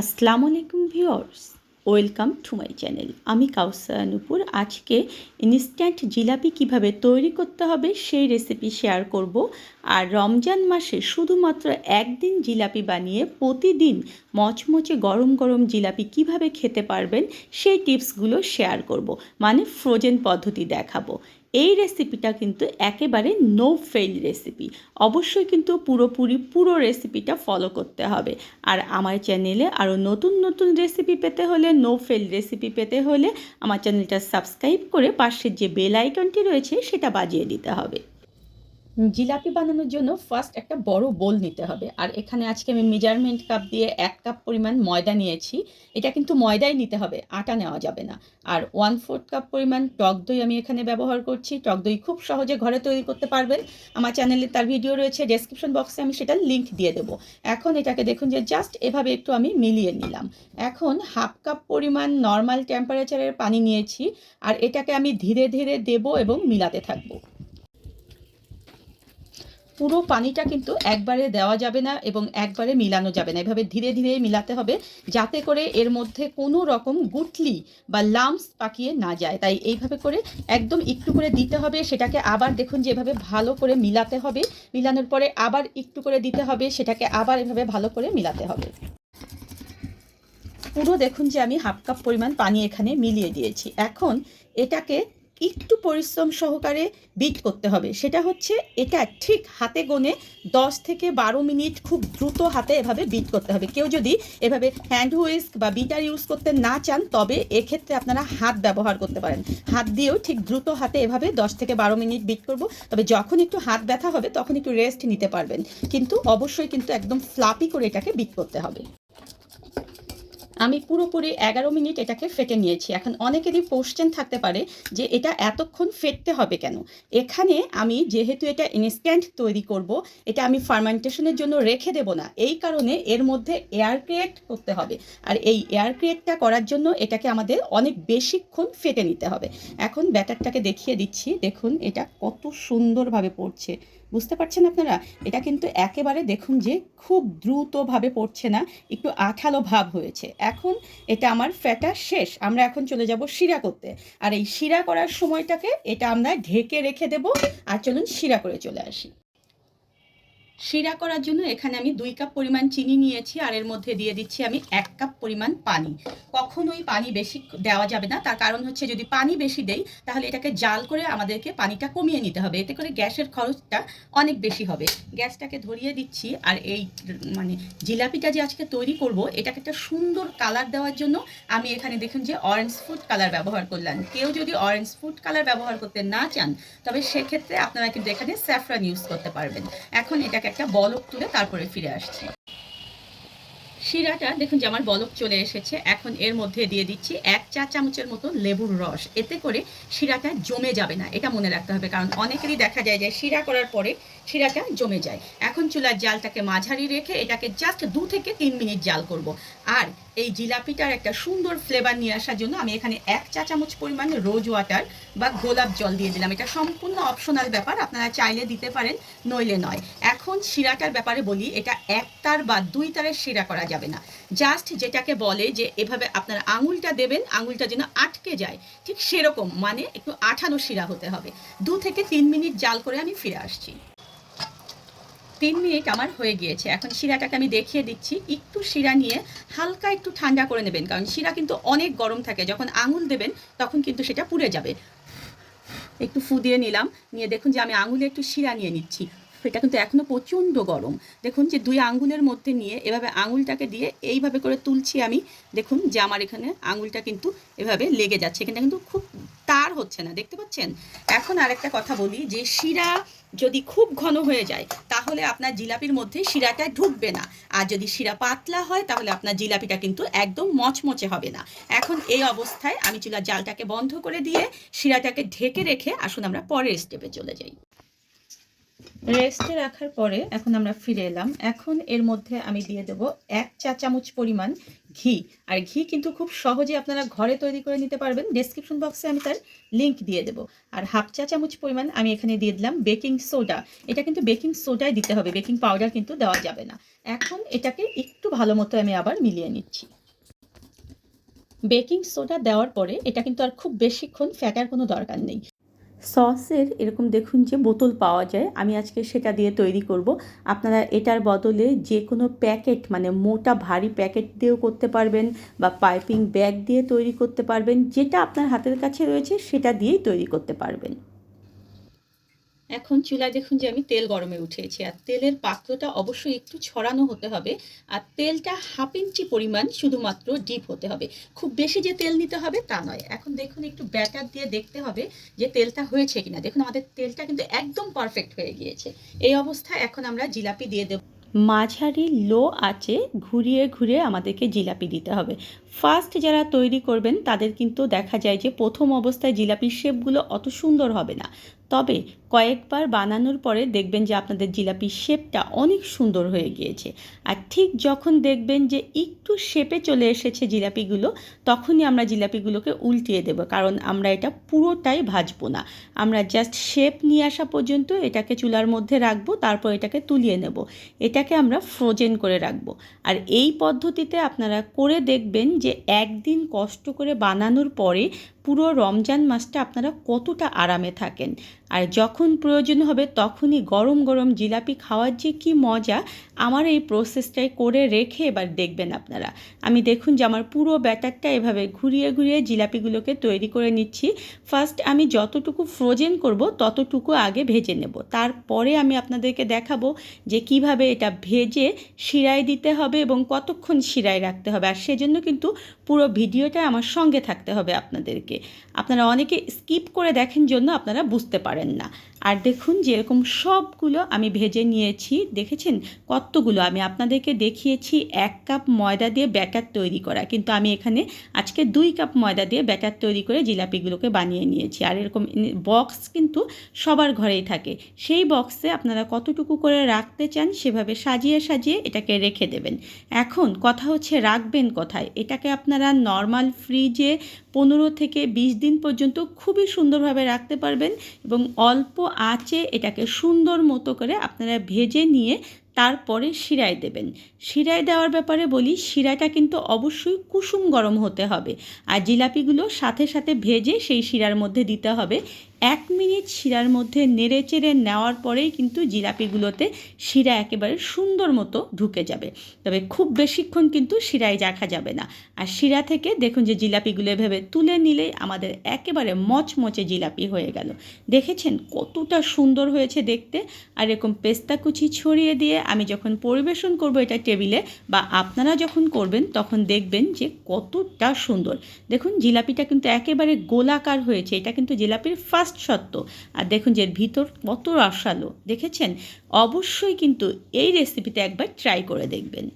আসসালামু আলাইকুম viewers, welcome to my channel. আমি কাউসার নূপুর। আজকে ইনস্ট্যান্ট জিলাপি কিভাবে তৈরি করতে হবে সেই রেসিপি শেয়ার করব। আর রমজান মাসে শুধুমাত্র একদিন জিলাপি বানিয়ে প্রতিদিন মচমচে গরম গরম জিলাপি কিভাবে খেতে পারবেন সেই টিপসগুলো শেয়ার করব, মানে ফ্রোজেন পদ্ধতি দেখাবো। এই রেসিপিটা কিন্তু একেবারে নো ফেল রেসিপি। অবশ্যই কিন্তু পুরো রেসিপিটা ফলো করতে হবে। আর আমার চ্যানেলে আরও নতুন নতুন রেসিপি পেতে হলে, নো ফেল রেসিপি পেতে হলে আমার চ্যানেলটা সাবস্ক্রাইব করে পাশের যে বেল আইকনটি রয়েছে সেটা বাজিয়ে দিতে হবে। জিলাপি বানানোর জন্য ফার্স্ট একটা বড় বোল নিতে হবে। আর এখানে আজকে আমি মেজারমেন্ট কাপ দিয়ে 1 কাপ পরিমাণ ময়দা নিয়েছি। এটা কিন্তু ময়দাই নিতে হবে, আটা নেওয়া যাবে না। আর 1/4 কাপ পরিমাণ টক দই আমি এখানে ব্যবহার করছি। টক দই খুব সহজে ঘরে তৈরি করতে পারবেন। আমার চ্যানেলে তার ভিডিও রয়েছে, ডেসক্রিপশন বক্সে আমি সেটার লিঙ্ক দিয়ে দেবো। এখন এটাকে দেখুন যে জাস্ট এভাবে একটু আমি মিলিয়ে নিলাম। এখন 1/2 কাপ পরিমাণ নর্মাল টেম্পারেচারের পানি নিয়েছি। আর এটাকে আমি ধীরে ধীরে দেবো এবং মিলাতে থাকবো। পুরো পানিটা কিন্তু একবারে দেওয়া যাবে না এবং একবারে মিলানো যাবে না। এভাবে ধীরে ধীরে মিলাতে হবে, যাতে করে এর মধ্যে কোনো রকম গুটলি বা লাম্পস পাকিয়ে না যায়। তাই এইভাবে করে একদম একটু করে দিতে হবে। সেটাকে আবার দেখুন যে এভাবে ভালো করে মিলাতে হবে। মিলানোর পরে আবার একটু করে দিতে হবে, সেটাকে আবার এভাবে ভালো করে মিলাতে হবে। পুরো দেখুন যে আমি 1/2 কাপ পরিমাণ পানি এখানে মিলিয়ে দিয়েছি। এখন এটাকে একটু পরিশ্রম সহকারে বিট করতে হবে। সেটা হচ্ছে এটা ঠিক হাতে গোনে 10 থেকে 12 মিনিট খুব দ্রুত হাতে এভাবে বিট করতে হবে। কেউ যদি এভাবে হ্যান্ড হুইস্ক বা বিটার ইউজ করতে না চান, তবে এক্ষেত্রে আপনারা হাত ব্যবহার করতে পারেন। হাত দিয়েও ঠিক দ্রুত হাতে এভাবে 10 থেকে 12 মিনিট বিট করব। তবে যখন একটু হাত ব্যথা হবে তখন একটু রেস্ট নিতে পারবেন, কিন্তু অবশ্যই কিন্তু একদম ফ্লাপি করে এটাকে বিট করতে হবে। আমি পুরোপুরি 11 মিনিট এটাকে ফেটে নিয়েছি। এখন অনেকেরই কোশ্চেন থাকতে পারে যে এটা এতক্ষণ ফেটতে হবে কেন? এখানে আমি যেহেতু এটা ইনস্ট্যান্ট তৈরি করব, এটা আমি ফার্মেন্টেশনের জন্য রেখে দেব না। এই কারণে এর মধ্যে এয়ার ক্রিয়েট করতে হবে। আর এই এয়ার ক্রিয়েটটা করার জন্য এটাকে আমাদের অনেক বেশিক্ষণ ফেটে নিতে হবে। এখন ব্যাটারটাকে দেখিয়ে দিচ্ছি। দেখুন এটা কত সুন্দরভাবে পড়ছে, বুঝতে পারছেন আপনারা? এটা কিন্তু একেবারে দেখুন যে খুব দ্রুতভাবে পড়ছে না, একটু আঠালো ভাব হয়েছে। এখন এটা আমার ফেটা শেষ। আমরা এখন চলে যাব শিরা করতে। আর এই শিরা করার সময়টাকে এটা আমরা ঢেকে রেখে দেব। আর চলুন শিরা করে চলে আসি। শিরা করার জন্য এখানে আমি 2 কাপ পরিমাণ চিনি নিয়েছি। আর এর মধ্যে দিয়ে দিচ্ছি আমি 1 কাপ পরিমাণ পানি। কখনোই পানি বেশি দেওয়া যাবে না, তার কারণ হচ্ছে যদি পানি বেশি দেই তাহলে এটাকে জাল করে আমাদেরকে পানিটা কমিয়ে নিতে হবে। এতে করে গ্যাসের খরচটা অনেক বেশি হবে। গ্যাসটাকে ধরিয়ে দিচ্ছি। আর এই মানে জিলাপিটা যে আজকে তৈরি করব, এটাকে একটা সুন্দর কালার দেওয়ার জন্য আমি এখানে দেখুন যে অরেঞ্জ ফুড কালার ব্যবহার করলাম। কেউ যদি অরেঞ্জ ফুড কালার ব্যবহার করতে না চান, তবে সেক্ষেত্রে আপনারা কিন্তু এখানে স্যাফরান ইউজ করতে পারবেন। এখন এটাকে একটা বলক তুলে তারপরে ফিরে আসছি। শিরাটা দেখুন যে আমার বলক চলে এসেছে। এখন এর মধ্যে দিয়ে দিচ্ছি 1 চা চামচের মতো লেবুর রস। এতে করে শিরাটা জমে যাবে না, এটা মনে রাখতে হবে, কারণ অনেকেরই দেখা যায় যে শিরা করার পরে শিরাটা জমে যায়। এখন চুলার জালটাকে মাঝারি রেখে এটাকে জাস্ট 2 থেকে 3 মিনিট জাল করব। আর এই জিলাপিটার একটা সুন্দর ফ্লেভার নিয়ে আসার জন্য আমি এখানে 1 চা চামচ পরিমাণ রোজ ওয়াটার বা গোলাপ জল দিয়ে দিলাম। এটা সম্পূর্ণ অপশনাল ব্যাপার, আপনারা চাইলে দিতে পারেন, নইলে নয়। এখন শিরাটার ব্যাপারে বলি, এটা 1 তার বা 2 তারের শিরা করা যাবে না। জাস্ট যেটাকে বলে যে এভাবে আপনার আঙুলটা দেবেন, আঙুলটা যেন আটকে যায়, ঠিক সেরকম, মানে একটু আঠালো শিরা হতে হবে। 2 থেকে 3 মিনিট জাল করে আমি ফিরে আসছি। 3 মিনিট আমার হয়ে গিয়েছে। এখন শিরাটাকে আমি দেখিয়ে দিচ্ছি। একটু শিরা নিয়ে হালকা একটু ঠান্ডা করে নেবেন, কারণ শিরা কিন্তু অনেক গরম থাকে। যখন আঙুল দেবেন তখন কিন্তু সেটা পুড়ে যাবে। একটু ফু দিয়ে নিলাম, নিয়ে দেখুন যে আমি আঙুলে একটু শিরা নিয়ে নিচ্ছি। এটা কিন্তু এখনও প্রচণ্ড গরম। দেখুন যে 2 আঙুলের মধ্যে নিয়ে এভাবে আঙুলটাকে দিয়ে এইভাবে করে তুলছি আমি। দেখুন যে আমার এখানে আঙুলটা কিন্তু এভাবে লেগে যাচ্ছে, এখানে কিন্তু খুব তার হচ্ছে না, দেখতে পাচ্ছেন? এখন আরেকটা কথা বলি, যে শিরা যদি খুব ঘন হয়ে যায় তাহলে আপনার জিলাপির মধ্যে শিরাটা ঢুকবে না। আর যদি শিরা পাতলা হয় তাহলে আপনার জিলাপিটা কিন্তু একদম মচমচে হবে না। এখন এই অবস্থায় আমি চুলার জালটাকে বন্ধ করে দিয়ে শিরাটাকে ঢেকে রেখে আসুন আমরা পরের স্টেপে চলে যাই। রেস্টে রাখার পরে এখন আমরা ফিরে এলাম। এখন এর মধ্যে আমি দিয়ে দেব 1 চা চামচ পরিমাণ ঘি। আর ঘি কিন্তু খুব সহজে আপনারা ঘরে তৈরি করে নিতে পারবেন। ডেসক্রিপশন বক্সে আমি তার লিঙ্ক দিয়ে দেব। আর হাফ চা চামচ পরিমাণ আমি এখানে দিয়ে দিলাম বেকিং সোডা। এটা কিন্তু বেকিং সোডাই দিতে হবে, বেকিং পাউডার কিন্তু দেওয়া যাবে না। এখন এটাকে একটু ভালো মতো আমি আবার মিলিয়ে নিচ্ছি। বেকিং সোডা দেওয়ার পরে এটা কিন্তু আর খুব বেশিক্ষণ ফ্যাটার কোনো দরকার নেই। সসের এরকম দেখুন যে বোতল পাওয়া যায়, আমি আজকে সেটা দিয়ে তৈরি করব। আপনারা এটার বদলে যে কোনো প্যাকেট, মানে মোটা ভারী প্যাকেট দিয়েও করতে পারবেন, বা পাইপিং ব্যাগ দিয়ে তৈরি করতে পারবেন। যেটা আপনার হাতের কাছে রয়েছে সেটা দিয়েই তৈরি করতে পারবেন। এখন চুলায় দেখুন যে আমি তেল গরমে উঠিয়েছি, আর তেলের পাত্রটা অবশ্যই একটু ছড়ানো হতে হবে। আর তেলটা হাফ ইঞ্চি পরিমাণ শুধুমাত্র ডিপ হতে হবে, খুব বেশি যে তেল নিতে হবে তা নয়। এখন দেখুন একটু ব্যাটার দিয়ে দেখতে হবে যে তেলটা হয়েছে কিনা। দেখুন আমাদের তেলটা কিন্তু একদম পারফেক্ট হয়ে গিয়েছে। এই অবস্থায় এখন আমরা জিলাপি দিয়ে দেব। মাঝারি লো আঁচে ঘুরিয়ে ঘুরিয়ে আমাদেরকে জিলাপি দিতে হবে। ফার্স্ট যারা তৈরি করবেন তাদের কিন্তু দেখা যায় যে প্রথম অবস্থায় জিলাপির শেপগুলো অত সুন্দর হবে না, তবে কয়েকবার বানানোর পরে দেখবেন যে আপনাদের জিলাপির শেপটা অনেক সুন্দর হয়ে গিয়েছে। আর ঠিক যখন দেখবেন যে একটু শেপে চলে এসেছে জিলাপিগুলো, তখনই আমরা জিলাপিগুলোকে উল্টিয়ে দেব, কারণ আমরা এটা পুরোটাই ভাজবো না। আমরা জাস্ট শেপ নিয়ে আসা পর্যন্ত এটাকে চুলার মধ্যে রাখবো, তারপর এটাকে তুলিয়ে নেব। এটাকে আমরা ফ্রোজেন করে রাখবো। আর এই পদ্ধতিতে আপনারা করে দেখবেন যে একদিন কষ্ট করে বানানোর পরে পুরো রমজান মাসটা আপনারা কতটা আরামে থাকেন। আর যখন প্রয়োজন হবে তখনই গরম গরম জিলাপি খাওয়ার যে কী মজা। আমার এই প্রসেসটাই করে রেখে এবার দেখবেন আপনারা। আমি দেখুন যে আমার পুরো ব্যাটারটা এভাবে ঘুরিয়ে ঘুরিয়ে জিলাপিগুলোকে তৈরি করে নিচ্ছি। ফার্স্ট আমি যতটুকু ফ্রোজেন করব ততটুকু আগে ভেজে নেব, তারপরে আমি আপনাদেরকে দেখাবো যে কিভাবে এটা ভেজে শিরায় দিতে হবে এবং কতক্ষণ শিরায় রাখতে হবে। আর সেজন্য কিন্তু পুরো ভিডিওটা আমার সঙ্গে থাকতে হবে আপনাদেরকে। আপনারা অনেকে স্কিপ করে দেখেন জন্য আপনারা বুঝতে পারেন না। আর দেখুন যে এরকম সবগুলো আমি ভেজে নিয়েছি। দেখেছেন কতগুলো? আমি আপনাদেরকে দেখিয়েছি 1 কাপ ময়দা দিয়ে ব্যাটার তৈরি করা, কিন্তু আমি এখানে আজকে 2 কাপ ময়দা দিয়ে ব্যাটার তৈরি করে জিলাপিগুলোকে বানিয়ে নিয়েছি। আর এরকম বক্স কিন্তু সবার ঘরেই থাকে, সেই বক্সে আপনারা কতটুকু করে রাখতে চান সেভাবে সাজিয়ে সাজিয়ে এটাকে রেখে দেবেন। এখন কথা হচ্ছে রাখবেন কোথায়। এটাকে আপনারা নর্মাল ফ্রিজে 15 থেকে 20 দিন পর্যন্ত খুবই সুন্দরভাবে রাখতে পারবেন, এবং অল্প আঁচে এটাকে সুন্দর মতো করে আপনারা ভেজে নিয়ে তারপরে শিরায় দেবেন। শিরায় দেওয়ার ব্যাপারে বলি, শিরাটা কিন্তু অবশ্যই কুসুম গরম হতে হবে। আর জিলাপিগুলো সাথে সাথে ভেজে সেই শিরার মধ্যে দিতে হবে। 1 মিনিট শিরার মধ্যে নেড়ে চেড়ে নেওয়ার পরেই কিন্তু জিলাপিগুলোতে শিরা একেবারে সুন্দর মতো ঢুকে যাবে। তবে খুব বেশিক্ষণ কিন্তু শিরায় রাখা যাবে না। আর শিরা থেকে দেখুন যে জিলাপিগুলো এভাবে তুলে নিলেই আমাদের একেবারে মচমচে জিলাপি হয়ে গেল। দেখেছেন কতটা সুন্দর হয়েছে দেখতে। আর এরকম পেস্তা কুচি ছড়িয়ে দিয়ে আমি যখন পরিবেশন করব এটা টেবিলে, বা আপনারা যখন করবেন তখন দেখবেন যে কতটা সুন্দর। দেখুন জিলাপিটা কিন্তু একেবারে গোলাকার হয়েছে, এটা কিন্তু জিলাপির ফার্স্ট সত্য। আর দেখুন যে ভিতর কত রসালো, দেখেছেন? অবশ্যই কিন্তু এই রেসিপিতে একবার ট্রাই করে দেখবেন।